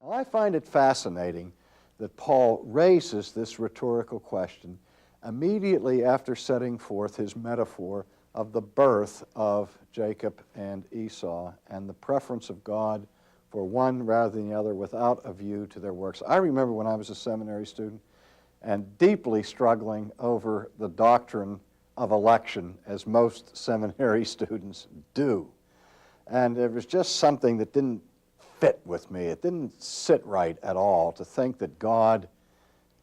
I find it fascinating that Paul raises this rhetorical question immediately after setting forth his metaphor of the birth of Jacob and Esau and the preference of God for one rather than the other without a view to their works. I remember when I was a seminary student and deeply struggling over the doctrine of election, as most seminary students do. And it was just something that didn't fit with me. It didn't sit right at all to think that God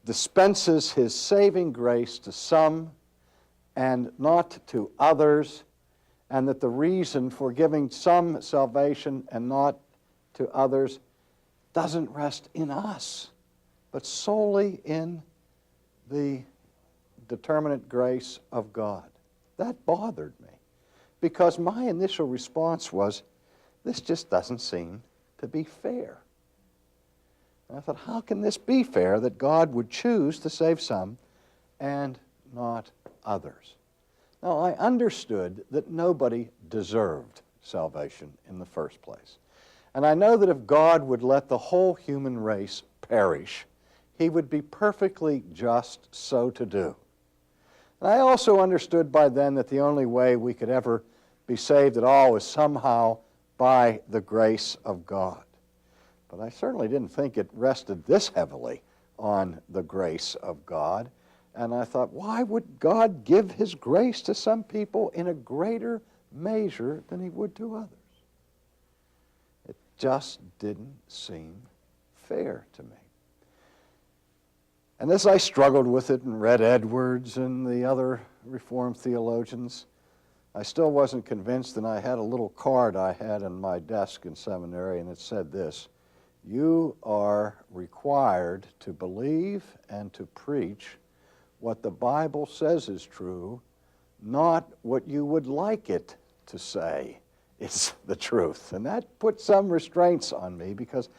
dispenses his saving grace to some and not to others, and that the reason for giving some salvation and not to others doesn't rest in us, but solely in the determinate grace of God. That bothered me, because my initial response was, this just doesn't seem to be fair. And I thought, how can this be fair that God would choose to save some and not others? Now, I understood that nobody deserved salvation in the first place. And I know that if God would let the whole human race perish, he would be perfectly just so to do. And I also understood by then that the only way we could ever be saved at all was somehow by the grace of God. But I certainly didn't think it rested this heavily on the grace of God. And I thought, why would God give his grace to some people in a greater measure than he would to others? It just didn't seem fair to me. And as I struggled with it and read Edwards and the other Reformed theologians, I still wasn't convinced, and I had a little card I had on my desk in seminary, and it said this: you are required to believe and to preach what the Bible says is true, not what you would like it to say is the truth. And that put some restraints on me, because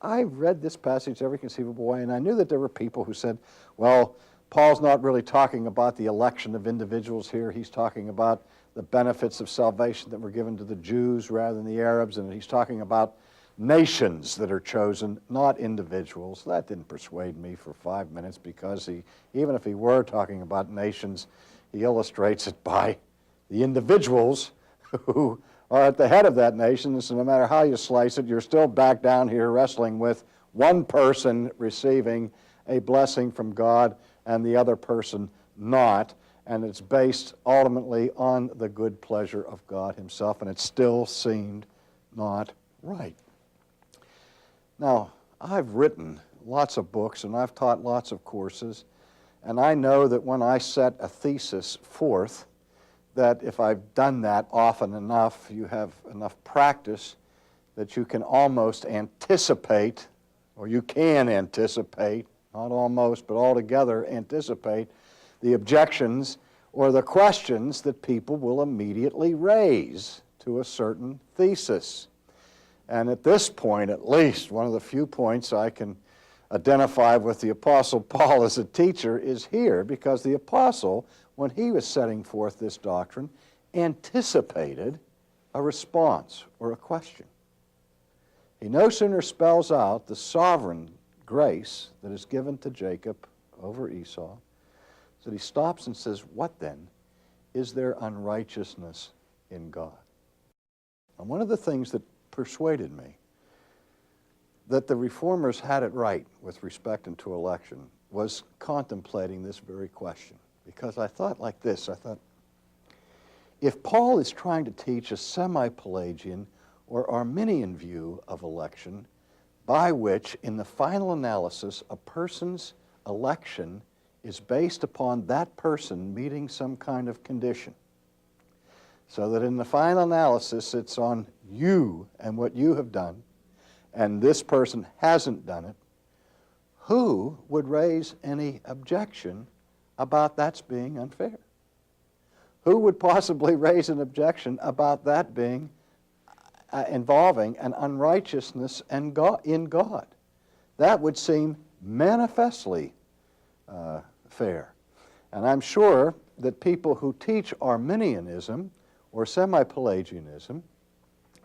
I read this passage every conceivable way, and I knew that there were people who said, well, Paul's not really talking about the election of individuals here. He's talking about the benefits of salvation that were given to the Jews rather than the Arabs, and he's talking about nations that are chosen, not individuals. That didn't persuade me for 5 minutes, because even if he were talking about nations, he illustrates it by the individuals who are at the head of that nation. So no matter how you slice it, you're still back down here wrestling with one person receiving a blessing from God and the other person not. And it's based ultimately on the good pleasure of God himself, and it still seemed not right. Now, I've written lots of books and I've taught lots of courses, and I know that when I set a thesis forth, that if I've done that often enough, you have enough practice that you can almost anticipate, or you can anticipate, not almost, but altogether anticipate the objections or the questions that people will immediately raise to a certain thesis. And at this point, at least, one of the few points I can identify with the Apostle Paul as a teacher is here, because the Apostle, when he was setting forth this doctrine, anticipated a response or a question. He no sooner spells out the sovereign grace that is given to Jacob over Esau, so that he stops and says, what then? Is there unrighteousness in God? And one of the things that persuaded me that the Reformers had it right with respect to election was contemplating this very question. Because I thought like this, I thought, if Paul is trying to teach a semi-Pelagian or Arminian view of election, by which, in the final analysis, a person's election is based upon that person meeting some kind of condition, so that in the final analysis it's on you and what you have done, and this person hasn't done it, who would raise any objection about that's being unfair? Who would possibly raise an objection about that being involving an unrighteousness in God? That would seem manifestly fair. And I'm sure that people who teach Arminianism or semi-Pelagianism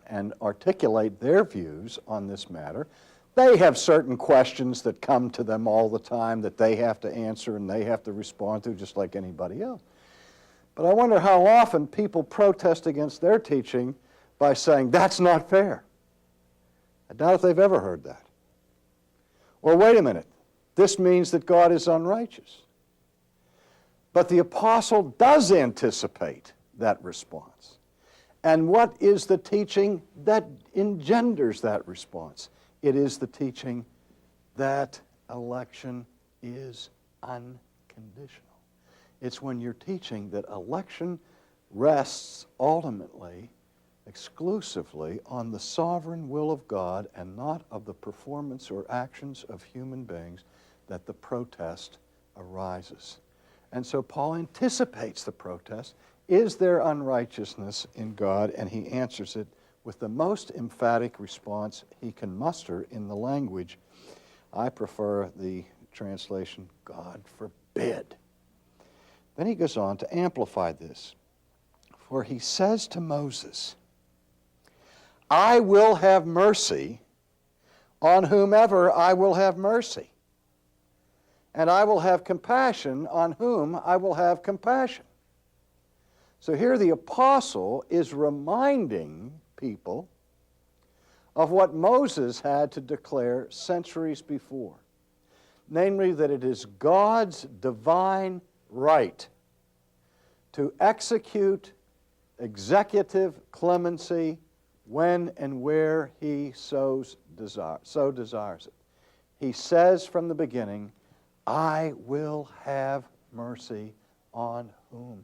and articulate their views on this matter They have certain questions that come to them all the time that they have to answer and they have to respond to just like anybody else. But I wonder how often people protest against their teaching by saying, that's not fair. I doubt if they've ever heard that. Or wait a minute, this means that God is unrighteous. But the apostle does anticipate that response. And what is the teaching that engenders that response? It is the teaching that election is unconditional. It's when you're teaching that election rests ultimately, exclusively, on the sovereign will of God and not of the performance or actions of human beings that the protest arises. And so Paul anticipates the protest. Is there unrighteousness in God? And he answers it with the most emphatic response he can muster in the language. I prefer the translation, God forbid. Then he goes on to amplify this. For he says to Moses, I will have mercy on whomever I will have mercy, and I will have compassion on whom I will have compassion. So here the apostle is reminding people of what Moses had to declare centuries before, namely that it is God's divine right to execute executive clemency when and where he so desires it. He says from the beginning, I will have mercy on whom